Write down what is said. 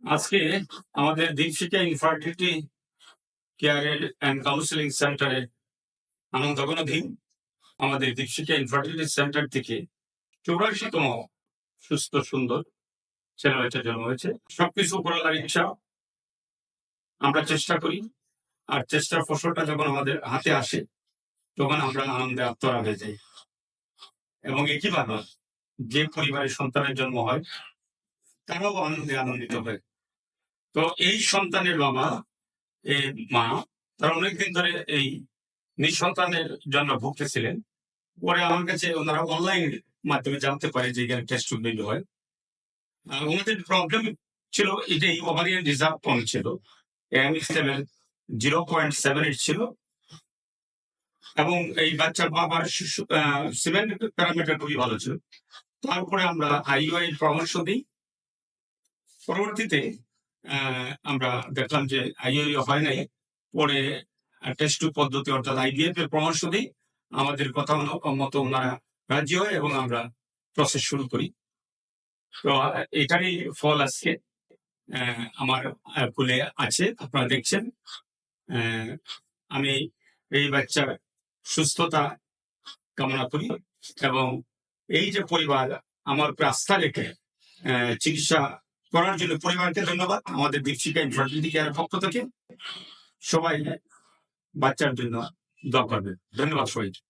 আজকে আমাদের দীপশিখা infertility care and counselling সেন্টারে আনন্দঘন আমাদের দীপশিখা ইনফার্টিলিটি সেন্টার থেকে 84তম সুস্থ সুন্দর ছেলে বাচ্চা জন্ম হয়েছে। সবকিছু উপরওয়ালার ইচ্ছা, আমরা চেষ্টা করি, আর চেষ্টার ফসলটা যখন আমাদের হাতে আসে তখন আমরা আনন্দে আত্মহারা হয়ে যাই। এবং একইভাবে যে পরিবারের সন্তানের জন্ম হয় তারাও আনন্দে আনন্দিত হয়। তো এই সন্তানের বাবা, এই মা, তারা অনেকদিন ধরে এই নিঃসন্তানের জন্য ভুগতেছিলেন। পরে আমার কাছে ওনারা অনলাইন মাধ্যমে জানতে পারে যে এখানে টেস্ট টিউব হয়। ওনাদের প্রবলেম ছিল এটাই, ওভারিয়ান রিজার্ভ কম ছিল, AMH 0.78 ছিল, এবং এই বাচ্চার বাবার সিমেন্ট প্যারামিটার খুবই ভালো ছিল। তারপরে আমরা IUI এর পরামর্শ দিই। পরবর্তীতে আমরা দেখলাম যে IUI হয় নাই, পরে টেস্ট টিউব পদ্ধতি অর্থাৎ IVF এর পরামর্শ দিই। আমাদের কথা মতো ওনারা রাজি হয় এবং আমরা প্রসেস শুরু করি। তো এটারই ফল আজকে আমার কুলে আছে, আপনারা দেখছেন। আমি এই বাচ্চার সুস্থতা কামনা করি এবং এই যে পরিবার আমার উপরে আস্থা রেখে চিকিৎসা করার জন্য পরিবারকে ধন্যবাদ। আমাদের দীপশিখা ইনফার্টিলিটি কেয়ারের পক্ষ থেকে সবাই বাচ্চার জন্য দোয়া করবেন। ধন্যবাদ সবাইকে।